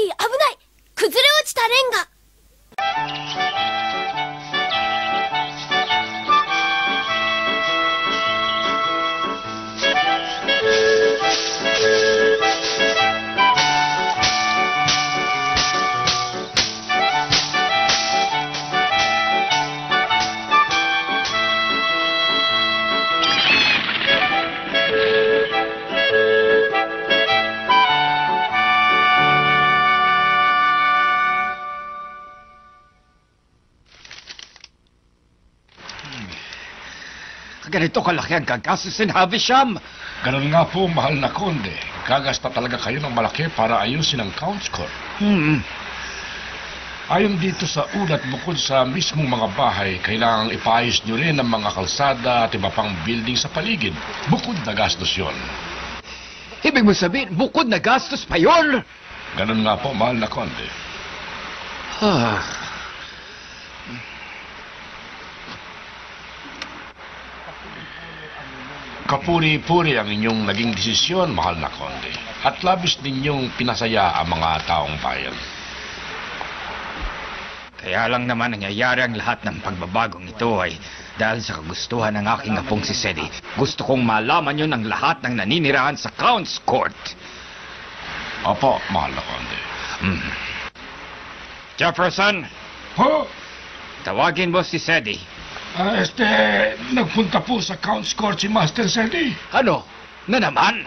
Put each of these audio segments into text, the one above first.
危ない。崩れ落ちたレンガ。Ganito kalaki ang gagastusin, Havisham. Ganun nga po, mahal na konde. Gagasta talaga kayo ng malaki para ayusin ang Count's Court. Ayon dito sa ulat, bukod sa mismong mga bahay, kailangang ipaayos nyo rin ang mga kalsada at iba pang building sa paligid. Bukod na gastos yun. Ibig mo sabihin, bukod na gastos pa yun? Ganun nga po, mahal na konde. Kapuri-puri ang inyong naging desisyon, mahal na konde. At labis ninyong pinasaya ang mga taong bayan. Kaya lang naman nangyayari ang lahat ng pagbabagong ito ay dahil sa kagustuhan ng aking apong si Sedi. Gusto kong malaman yun ang lahat ng naninirahan sa Count's Court. Opo, mahal na konde. Jefferson, Ho? tawagin mo si Sedi. Nagpunta po sa Count's Court si Master Sedi. Ano? Na naman?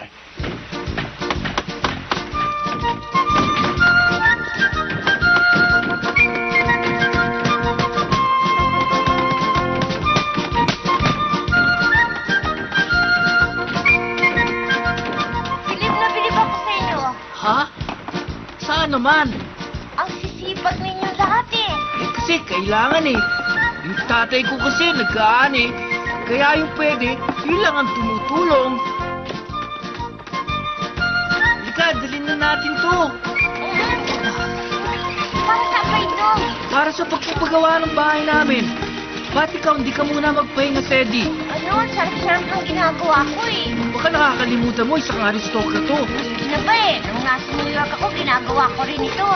Bilib na bilib ako sa inyo. Ha? Saan naman? Ang sisipag ninyo lahat eh. Kasi kailangan eh. Yung tatay ko kasi nagkaan eh. Kaya yung pwede, yun lang ang tumutulong. Halika, dalhin na natin to. Para sa ba ito? Para sa pagpapagawa ng bahay namin. Ba't ikaw hindi ka muna magpahinga, Teddy? Ano, sarap-sarap ng ginagawa ko eh. Baka nakakalimutan mo, isang aristokrat to. Hindi na ba eh. Nung nasa New York ako, ginagawa ko rin ito.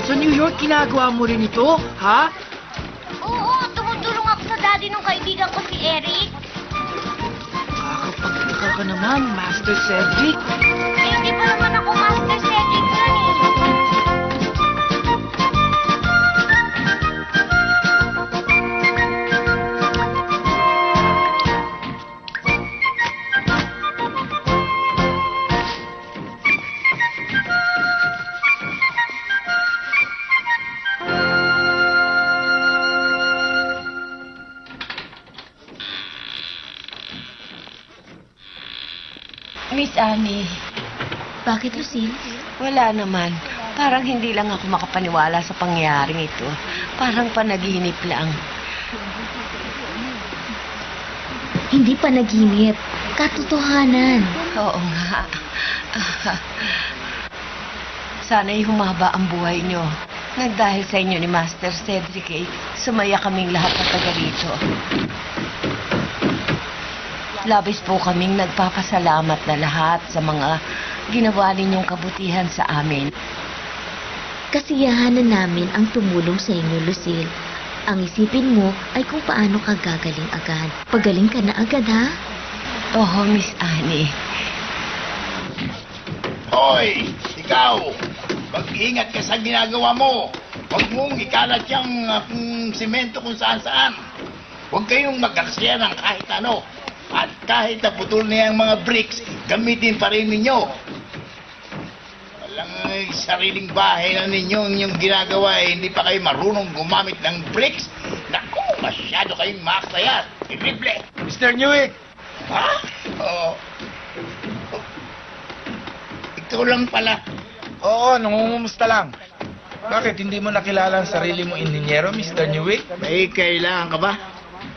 Sa New York, ginagawa mo rin ito, ha? Oo, tumutulong ako sa daddy ng kaibigan ko si Eric. Kakapagtaka ka naman, Master Cedric. Eh, hindi pa naman ako Master Cedric yan eh. Miss Annie. Bakit, Lucille? Wala naman. Parang hindi lang ako makapaniwala sa pangyayaring ito. Parang panaginip lang. Hindi pa naginip. Katotohanan. Oo nga. Sana'y humaba ang buhay nyo. Nagdahil sa inyo ni Master Cedric, sumaya kaming lahat na taga rito. Labis po kaming nagpapasalamat na lahat sa mga ginawa ninyong kabutihan sa amin. Kasiyahanan namin ang tumulong sa inyo, Lucille. Ang isipin mo ay kung paano ka gagaling agad. Pagaling ka na agad, ha? Oo, Miss Annie. Hoy! Ikaw! Mag-ingat ka sa ginagawa mo. Huwag mong ikalat yung simento kung saan-saan. Huwag kayong mag-aksaya ng kahit ano. At kahit naputol na yung mga bricks, gamitin pa rin ninyo. Walang sariling bahay na ninyo yung ginagawa hindi pa kayo marunong gumamit ng bricks. Naku, masyado kayong maksaya. Terrible. Mr. Newick! Ha? Oo. Ikaw lang pala. Oo, nangungumusta lang. Bakit, hindi mo nakilala ang sarili mo inhinyero, Mr. Newick? May kailangan ka ba?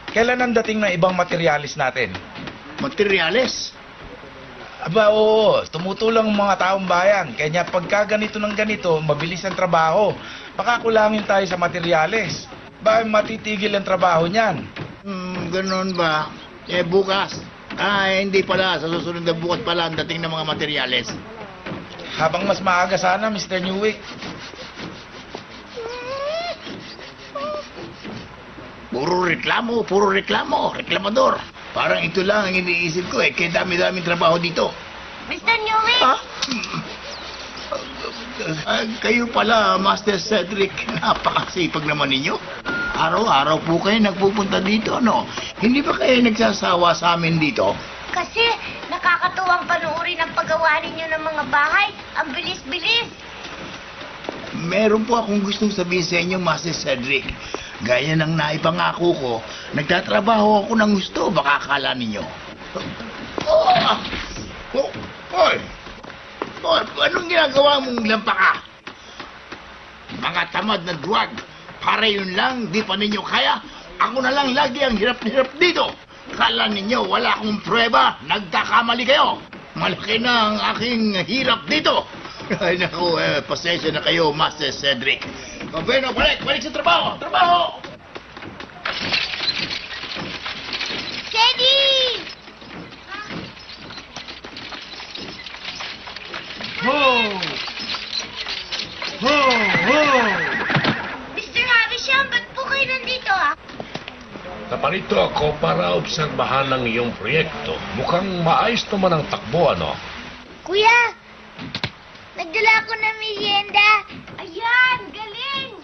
Kailan ang dating ng ibang materialis natin? Materyales? Aba, oo. Tumutulong ang mga taong bayan. Kaya pagka ganito ng ganito, mabilis ang trabaho. Baka kulangin tayo sa materyales. Ba, matitigil ang trabaho niyan. Ganun ba? Bukas. Hindi pala. Sa susunod na bukas pala ang dating ng mga materyales. Habang mas maaga sana, Mr. Newick. Puro reklamo, reklamador. Parang ito lang ang iniisip ko eh, kaya dami-daming trabaho dito. Mr. Newick! Ha? Kayo pala, Master Cedric, napakasipag naman ninyo. Araw-araw po kayo nagpupunta dito, ano? Hindi ba kayo nagsasawa sa amin dito? Kasi nakakatuwang panuorin ang paggawa ninyo ng mga bahay. Ang bilis-bilis. Meron po akong gustong sabihin sa inyo, Master Cedric. Gaya ng naipangako ko, nagtatrabaho ako ng gusto, baka akala ninyo. Hoy! Hoy, anong ginagawa mong lampaka? Mga tamad na duwag. Para yun lang, di pa ninyo kaya. Ako na lang lagi ang hirap-hirap dito. Kala ninyo, wala akong prueba. Nagkakamali kayo. Malaki na ang aking hirap dito. Ay, naku, pasensya na kayo, Master Cedric. Bueno, balik sa trabaho! Trabaho! Teddy! Ho! Ho! Ho! Mr. Havisham, ba't po kayo nandito, ha? Naparito ako para obserbahan ang iyong proyekto. Mukhang maayos naman ang takbo, ano? Kuya, nagdala ako ng merienda. Ayan, galing!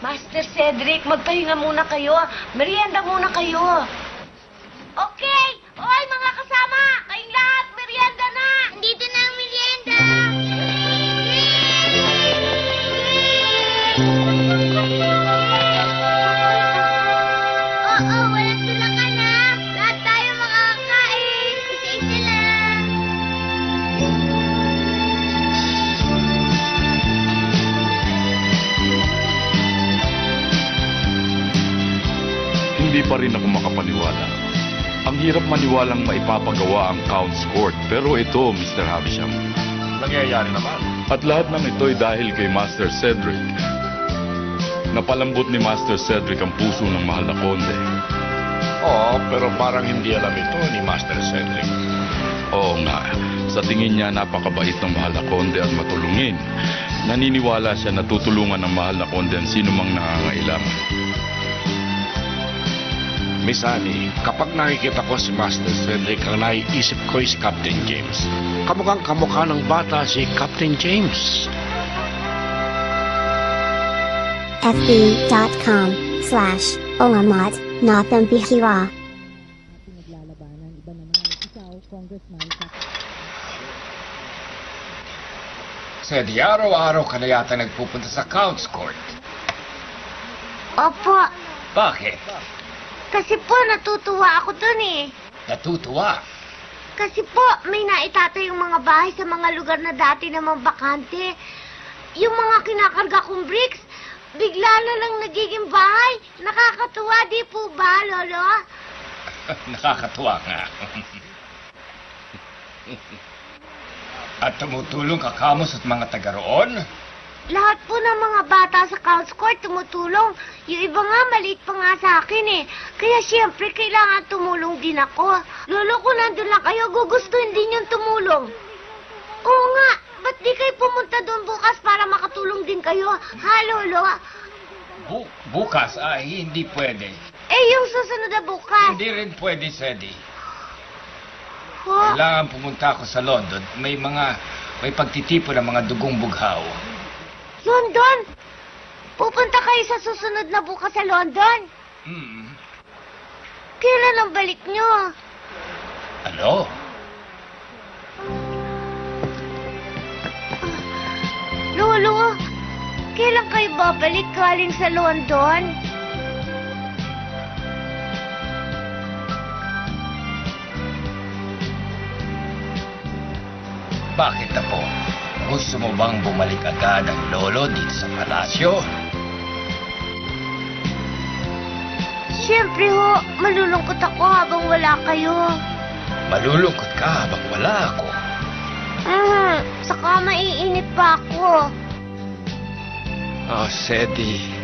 Master Cedric, magpahinga muna kayo. Merienda muna kayo. Okay! Oy, mga kasama! Kayong lahat, merienda na! Dito na ang merienda! Oo, walang tulakan na! Lahat tayo makakakain! Isa-isa lang! Hindi pa rin ako makapaniwala. Ang hirap maniwalang maipapagawa ang Count's Court. Pero ito, Mr. Havisham. Nangyayari naman. At lahat ng ito'y dahil kay Master Cedric. Napalambot ni Master Cedric ang puso ng mahal na konde. Oo, pero parang hindi alam ito ni Master Cedric. Oo nga, sa tingin niya napakabait ng mahal na konde at matulungin. Naniniwala siya na tutulungan ng mahal na konde ang sino mang nangangailangan. Miss Annie, kapag nakikita ko si Master Cedric, ang naiisip ko si Captain James. Kamukhang kamukha ng bata si Captain James. fb.com/Olamat-Nathambihira. Sedi, araw-araw ka na yata nagpupunta sa Count's Court. Opo, Bakit? kasi po natutuwa ako dun eh. Natutuwa. Kasi po, may naitatay yung mga bahay sa mga lugar na dati namang bakante. Yung mga kinakarga kong bricks, bigla na lang nagiging bahay. Nakakatuwa, di po ba, Lolo? Nakakatuwa nga. At tumutulong ka kamos at mga taga roon? Lahat po ng mga bata sa Count's Court tumutulong. Yung iba nga, maliit pa nga sa akin eh. Kaya siyempre, kailangan tumulong din ako. Lolo, kung nandun lang kayo, gugustuhin din yung tumulong. Oo nga, ba't di kayo pumunta doon bukas para makatulong din kayo? Ha, Lolo? Bukas ay hindi pwede. Eh, yung susunod na bukas. Hindi rin pwede, Sedi. Ho? Kailangan pumunta ako sa London. May pagtitipon ng mga dugong bughaw. London? Pupunta kayo sa susunod na bukas sa London? Kailan ang balik nyo? Ano? Lolo, kailan kayo babalik galing sa London? Bakit na po? Gusto mo bang bumalik agad ang lolo dito sa palasyo? Siyempre ho, malulungkot ako habang wala kayo. Malulungkot ka habang wala ako. Saka maiinip pa ako. Oh, Sedi.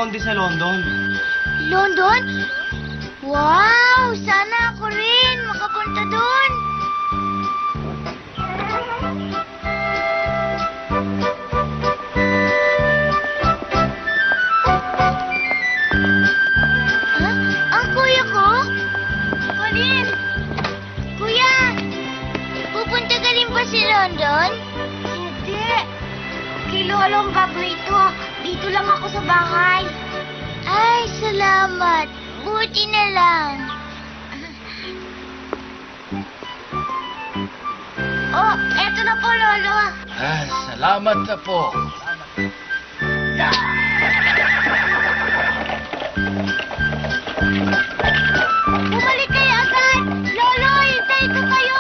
konde sa London. London? Wow! Sana ako rin makapunta doon. Ha? Ang kuya ko? Colin! Kuya! Pupunta ka rin ba sa London? Hindi. Kay Lolo ang paborito. Dito lang ako sa bahay. Ay, salamat. Buti na lang. Oh, eto na po, Lolo. Salamat na po. Bumalik kayo agad. Lolo, hintay ko kayo.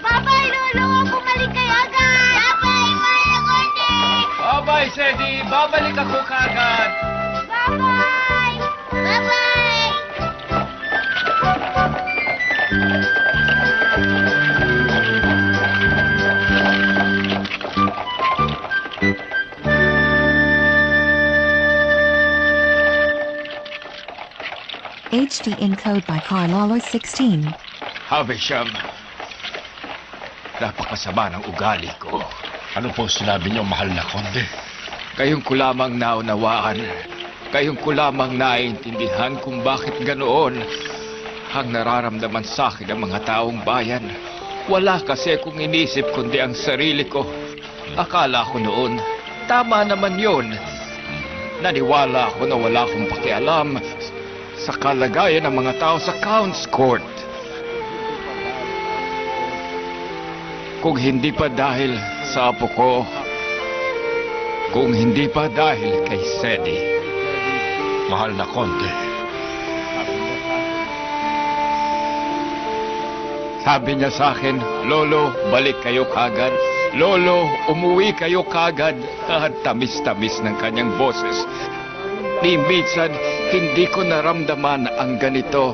Bye-bye, Lolo. Bumalik kayo agad. Bye-bye, Maya Conde. Bye-bye, Sedi. Babalik ako kagad. Bye-bye. Bye-bye. HD encode by Carlolo 16. Havisham, napakasama ng ugali ko. Ano po sinabi niyo, mahal na konde? Kayong ko lamang naunawaan. Kayong ko lamang naiintindihan kung bakit ganoon ang nararamdaman sa akin ng mga taong bayan. Wala kasi kung inisip kundi ang sarili ko. Akala ko noon, tama naman yun. Naniwala ako na wala akong pakialam sa kalagayan ng mga tao sa Count's Court. Kung hindi pa dahil sa apo ko, kung hindi pa dahil kay Sedi. Mahal na konde. Sabi niya sa akin, Lolo, balik kayo kagad. Lolo, umuwi kayo kagad. At tamis-tamis ng kanyang boses. Ni minsan, hindi ko naramdaman ang ganito.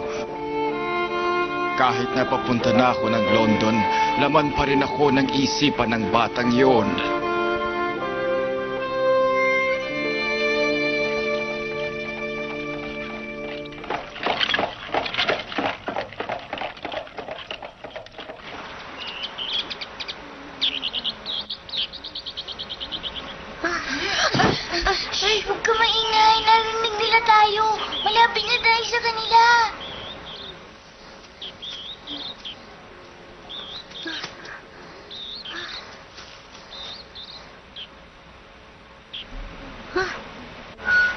Kahit napapunta na ako ng London, laman pa rin ako ng isipan ng batang yon. Ay, huwag ka maingay. Narinig nila tayo. Malapit na tayo sa kanila.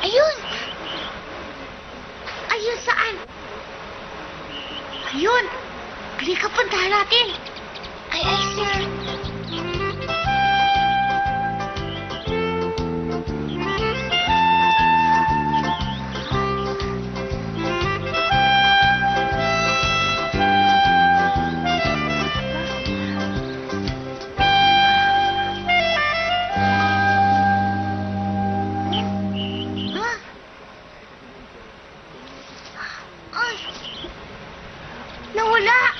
Ayun! Ayun saan? Ayun! Halika, puntahan natin. Ay, sir. Nawala!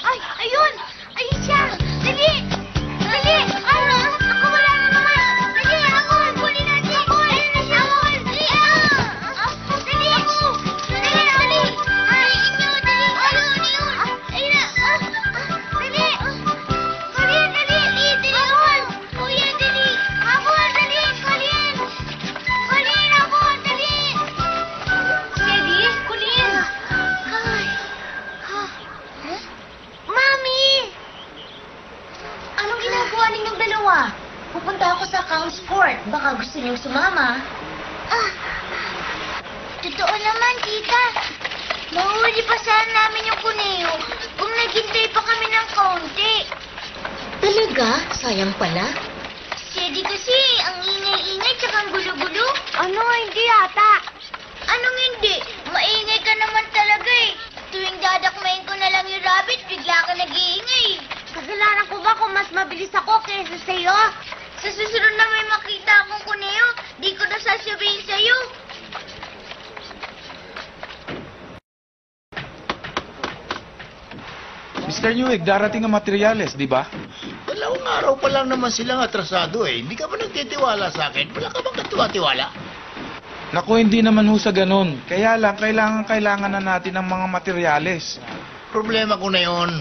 Ay, ayun! Ayun siya! Dali! Dali! Ako wala na naman! Dali! Ako! Huli natin! Ako! Ayun na siya! Ako! Dali! Dali! Ako! Dali! Dali! Ay, inyo! Dali! Ayun! Ayun na! Dali! Colin! Dali! Dali! Ako! Kuya! Dali! Ako! Dali! Colin! Colin! Ako! Dali! Sedi? Colin! Mami! Anong ginagawa ninyong dalawa? Pupunta ako sa Count's Court. Baka gusto niyong sumama. Totoo naman, tita. Mahuli pa sana namin yung kuneho kung naghintay pa kami ng kaunti. Talaga? Sayang pala. Sedi kasi, ang ingay-ingay tsaka ang gulo-gulo. Ano, hindi yata. Anong hindi? Maingay ka naman talaga eh. Tuwing dadakmain ko na lang yung rabbit, bigla ka nag-iingay. Kasalanan ko ba kung mas mabilis ako kaysa sa'yo? Sa susunod na may makita akong kuneho, di ko na sasabihin sa'yo. Mr. Newegg, darating ang materyales, di ba? Wala Ilang araw pa lang naman silang atrasado eh. Hindi ka ba nagtitiwala sa akin? Wala ka bang katiwa-tiwala? Naku, hindi naman ho sa ganun. Kaya lang, kailangan na natin ng mga materyales. Problema ko na yon.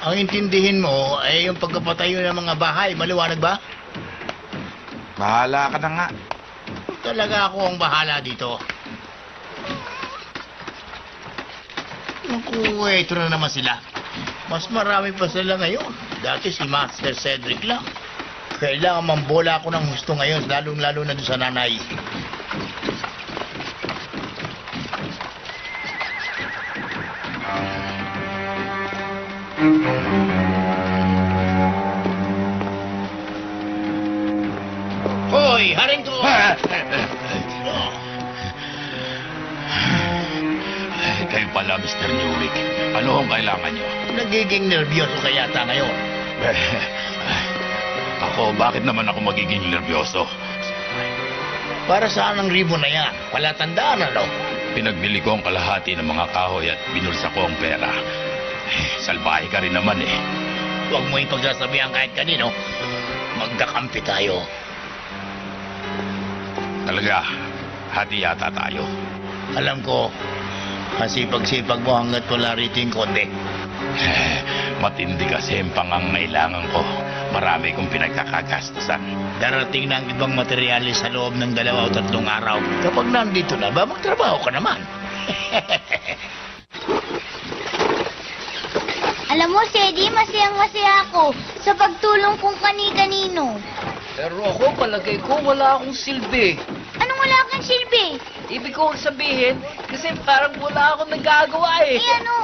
Ang intindihin mo ay yung pagkapatayo ng mga bahay. Maliwanag ba? Bahala ka na nga. Talaga ako ang bahala dito. Naku, ito na naman sila. Mas marami pa sila ngayon. Dati si Master Cedric lang. Kailangan mambola ako ng gusto ngayon, lalong-lalo na doon sa nanay. Hoy, haring ko! Kayo pala, Mr. Newick. Ano ang kailangan nyo? Nagiging nervyoso ka yata ngayon. Ako, bakit naman ako magiging nervyoso? Para saan ang ribbon na yan? Palatandaan, ano? Pinagbili ko ang kalahati ng mga kahoy at binulsa ko ang pera. Salbahe ka rin naman eh. Huwag mo ipagsasabihan kahit kanino. Magkakampi tayo. Talaga, hati yata tayo. Alam ko, masipag-sipag mo hanggat wala rito yung konde. Matindi kasi ang pangangailangan ko. Marami kong pinagkakagastusan. Darating na ang ibang materyales sa loob ng 2 o 3 araw. Kapag nandito na ba, magtrabaho ka naman. Alam mo, Sedi, masayang-masaya ako sa pagtulong kong kani-kanino. Pero ako, palagay ko, wala akong silbi. Anong wala kang silbi? Ibig ko sabihin, kasi parang wala akong nagagawa eh. Eh, ano?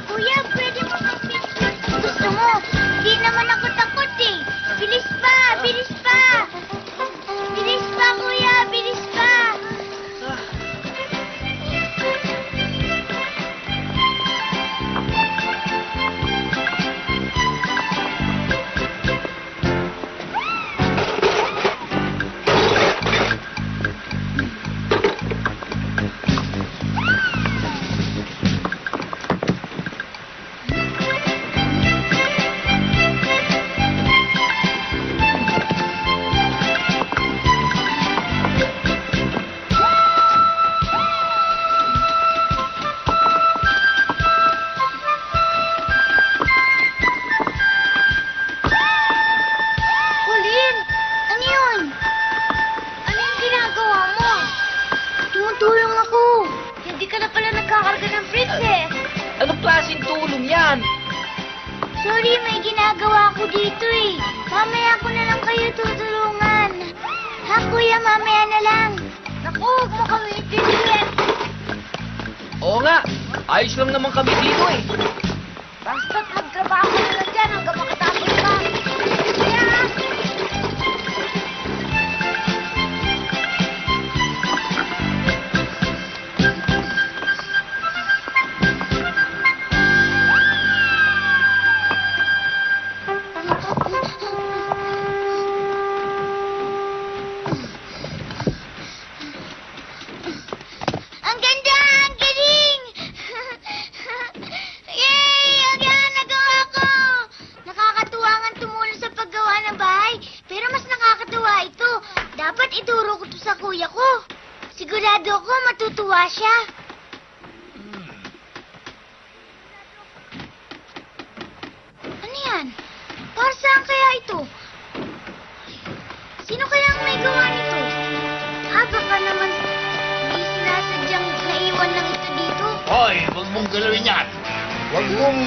Kuya, pwede mo mag-picture. Gusto mo? Hindi naman ako takot eh. Bilis pa! Bilis pa! Bilis pa, kuya! Bilis pa! Colin! Ano yun? Ano yung ginagawa mo? Tumutulong ako. Hindi ka na pala nagkakarga ng fritz eh. Anong klaseng tulong yan? Sorry, may ginagawa ako dito eh. Mamaya ko na lang kayo tutulungan. Ha, kuya, mamaya na lang. Naku, huwag mo kami ipilit. Oo nga, ayos lang naman kami dito eh. Basta't magtrabaho ka na dyan hanggang makatapos ka. Kaya ha? Ang ganda! Ang galing! Yay! Ang yan! Nagawa ko! Nakakatuwa nga tumulong sa paggawa ng bahay. Pero mas nakakatuwa ito. Dapat ituro ko to sa kuya ko. Sigurado ako matutuwa siya. Ano yan? Para saan kaya ito? Sino kaya ang may gawa nito? Baka naman hindi sinasadyang naiwan lang ito dito. Hoy, huwag mong galawin yan. Huwag mong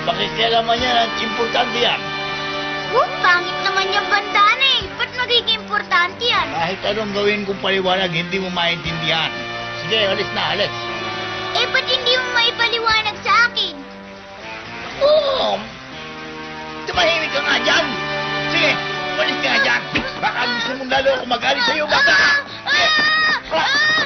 pakikialaman yan at importante yan. Pangit naman yung bandana eh. Ba't magiging importante yan? Kahit anong gawin kong paliwanag, hindi mo maintindihan. Sige, alis na, alis. Eh, ba't hindi mo maipaliwanag sa akin? Oo! Tumahimik ka nga dyan! Sige, alis ka nga dyan! Baka gusto mong lalo ako mag-alis sa'yo, bata! Sige.